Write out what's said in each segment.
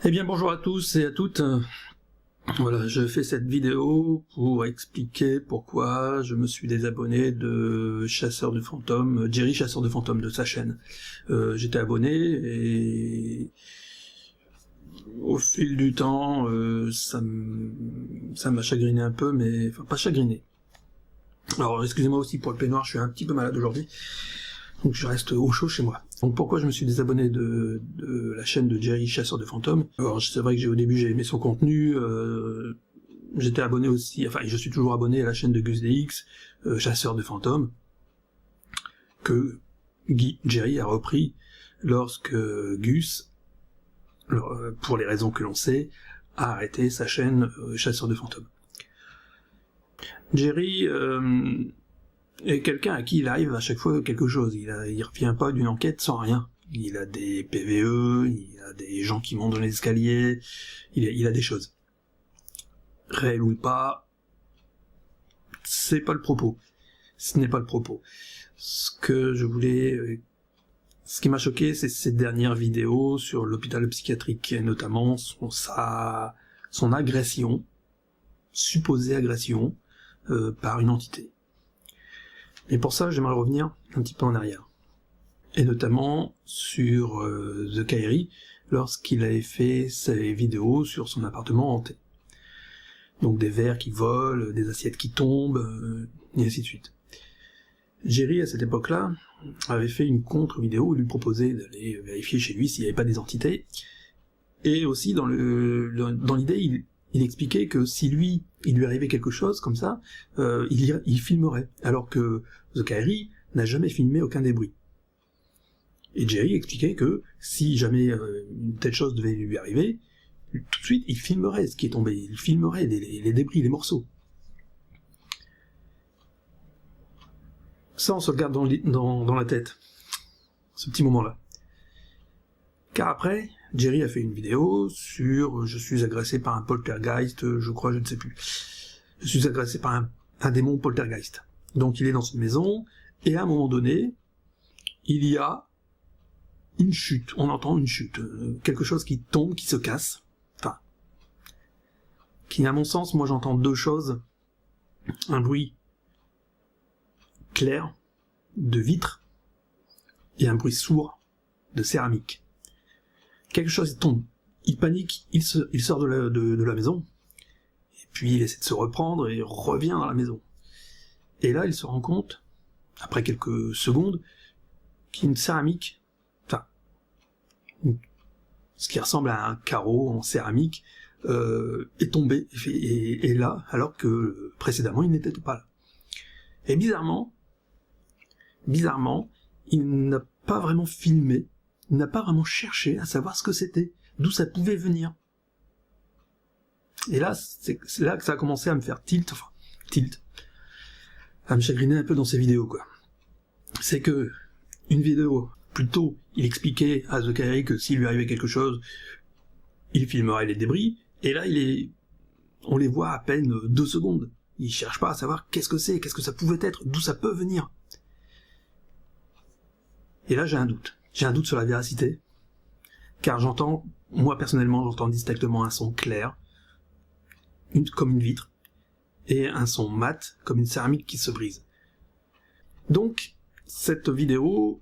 Eh bien bonjour à tous et à toutes. Voilà, je fais cette vidéo pour expliquer pourquoi je me suis désabonné de Chasseur de Fantômes, Jerry Chasseur de Fantômes, de sa chaîne. J'étais abonné et au fil du temps, ça m'a chagriné un peu, mais enfin pas chagriné. Alors excusez-moi aussi pour le peignoir, je suis un petit peu malade aujourd'hui, donc je reste au chaud chez moi. Donc pourquoi je me suis désabonné de la chaîne de Jerry Chasseur de Fantômes? Alors c'est vrai que au début j'ai aimé son contenu, j'étais abonné aussi, enfin je suis toujours abonné à la chaîne de GusDX, Chasseur de Fantômes, que Jerry a repris lorsque Gus, pour les raisons que l'on sait, a arrêté sa chaîne Chasseur de Fantômes. Jerry est quelqu'un à qui il arrive à chaque fois quelque chose, il revient pas d'une enquête sans rien. Il a des PVE, il a des gens qui montent dans les escaliers, il a des choses. Réel ou pas, c'est pas le propos. Ce n'est pas le propos. Ce qui m'a choqué, c'est ces dernières vidéos sur l'hôpital psychiatrique, et notamment son agression, supposée agression, par une entité. Et pour ça, j'aimerais revenir un petit peu en arrière. Et notamment sur The Kairi, lorsqu'il avait fait ses vidéos sur son appartement hanté. Donc des verres qui volent, des assiettes qui tombent, et ainsi de suite. Jerry, à cette époque-là, avait fait une contre-vidéo où il lui proposait d'aller vérifier chez lui s'il n'y avait pas des entités. Et aussi, dans l'idée, il expliquait que si il lui arrivait quelque chose comme ça, il filmerait, alors que The Kairi n'a jamais filmé aucun des bruits. Et Jerry expliquait que si jamais une telle chose devait lui arriver, tout de suite il filmerait ce qui est tombé, il filmerait les débris, les morceaux. Ça on se le garde dans la tête, ce petit moment-là. Car après, Jerry a fait une vidéo sur « Je suis agressé par un poltergeist, je crois, je ne sais plus. Je suis agressé par un démon poltergeist. » Donc il est dans une maison, et à un moment donné, il y a une chute, on entend une chute, quelque chose qui tombe, qui se casse, enfin, qui à mon sens, moi j'entends deux choses, un bruit clair de vitre, et un bruit sourd de céramique. Quelque chose tombe, il panique, il sort de la maison, et puis il essaie de se reprendre et revient dans la maison. Et là il se rend compte, après quelques secondes, qu'une céramique, enfin, ce qui ressemble à un carreau en céramique, est tombé, et là, alors que précédemment il n'était pas là. Et bizarrement, il n'a pas vraiment filmé, il n'a pas vraiment cherché à savoir ce que c'était, d'où ça pouvait venir. Et là, c'est là que ça a commencé à me faire tilt, à me chagriner un peu dans ces vidéos, quoi. C'est que, une vidéo, plus tôt, il expliquait à The Kairi que s'il lui arrivait quelque chose, il filmerait les débris, et là, on les voit à peine 2 secondes. Il cherche pas à savoir qu'est-ce que c'est, qu'est-ce que ça pouvait être, d'où ça peut venir. Et là, j'ai un doute sur la véracité, car moi personnellement, j'entends distinctement un son clair, comme une vitre, et un son mat, comme une céramique qui se brise. Donc, cette vidéo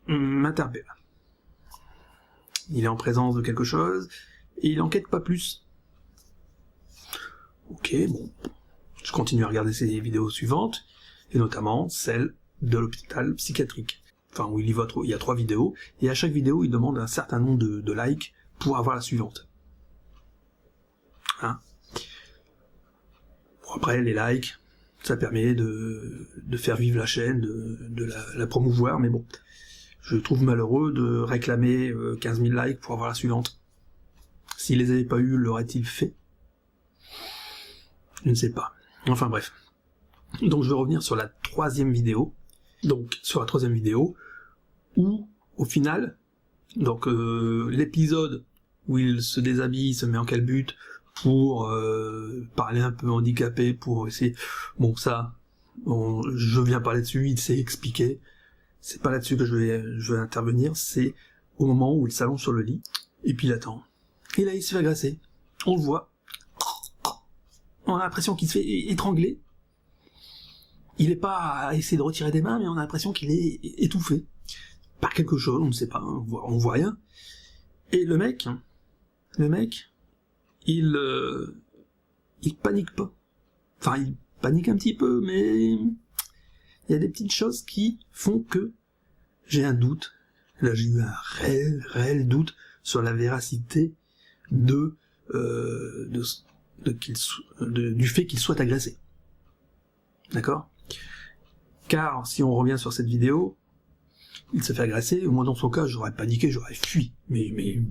m'interpelle. Il est en présence de quelque chose, et il enquête pas plus. Ok, bon, je continue à regarder ses vidéos suivantes, et notamment celle de l'hôpital psychiatrique. Enfin, où il y a 3 vidéos, et à chaque vidéo, il demande un certain nombre de likes pour avoir la suivante. Hein? Bon, après, les likes, ça permet de faire vivre la chaîne, de la promouvoir, mais bon, je trouve malheureux de réclamer 15 000 likes pour avoir la suivante. S'il les avait pas eu, l'aurait-il fait? Je ne sais pas. Enfin bref. Donc je vais revenir sur la 3e vidéo. Donc sur la 3e vidéo, où au final, donc l'épisode où il se déshabille, se met en calbute pour parler un peu handicapé, pour essayer... Bon ça, je viens parler dessus, il s'est expliqué. C'est pas là-dessus que je vais intervenir, c'est au moment où il s'allonge sur le lit, et puis il attend. Et là, il se fait agresser. On le voit. On a l'impression qu'il se fait étrangler. Il n'est pas à essayer de retirer des mains, mais on a l'impression qu'il est étouffé par quelque chose, on ne sait pas, on voit rien. Et le mec, il panique pas. Enfin, il panique un petit peu, mais il y a des petites choses qui font que j'ai un doute. Là, j'ai eu un réel doute sur la véracité du fait qu'il soit agressé. D'accord ? Car, si on revient sur cette vidéo, il se fait agresser, moi dans son cas, j'aurais paniqué, j'aurais fui, mais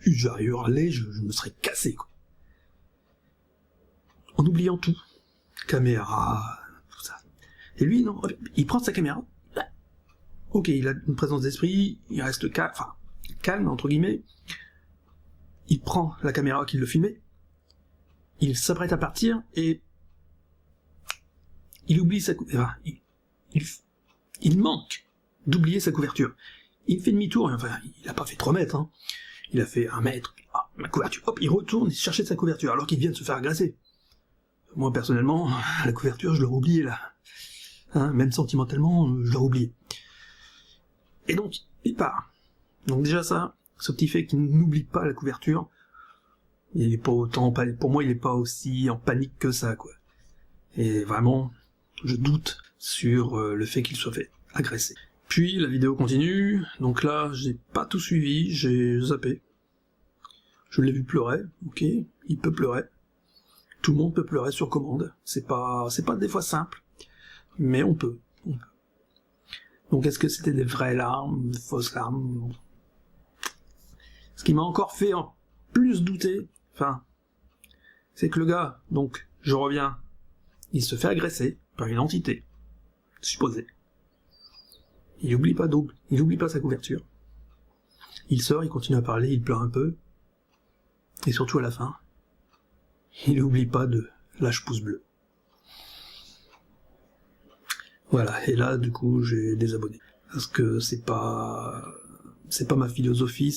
j'aurais hurlé, je me serais cassé, quoi. En oubliant tout. Caméra, tout ça. Et lui, non, il prend sa caméra, ok, il a une présence d'esprit, il reste calme, entre guillemets, il prend la caméra qui le filmait, il s'apprête à partir, et il oublie il manque d'oublier sa couverture. Il fait demi-tour, enfin, il a pas fait 3 mètres, hein. Il a fait 1 mètre, ma couverture, hop, il retourne chercher sa couverture, alors qu'il vient de se faire agresser. Moi, personnellement, la couverture, je l'aurais oubliée, là. Hein, même sentimentalement, je l'aurais oubliée. Et donc, il part. Donc déjà ça, ce petit fait qu'il n'oublie pas la couverture, il est pas autant, pour moi, il est pas aussi en panique que ça, quoi. Et vraiment, je doute sur le fait qu'il soit fait agresser. Puis la vidéo continue, donc là j'ai pas tout suivi, j'ai zappé. Je l'ai vu pleurer, ok, il peut pleurer. Tout le monde peut pleurer sur commande, c'est pas des fois simple, mais on peut. Donc est-ce que c'était des vraies larmes, des fausses larmes? Ce qui m'a encore fait en plus douter, c'est que le gars, donc je reviens, il se fait agresser par une entité supposée. Il oublie pas sa couverture. Il sort, il continue à parler, il pleure un peu. Et surtout à la fin, il n'oublie pas de lâche pouce bleu. Voilà, et là du coup j'ai désabonné. Parce que c'est pas ma philosophie,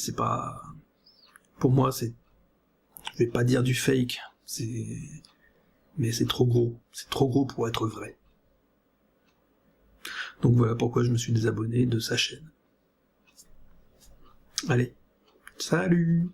pour moi je vais pas dire du fake, mais c'est trop gros pour être vrai. Donc voilà pourquoi je me suis désabonné de sa chaîne. Allez, salut!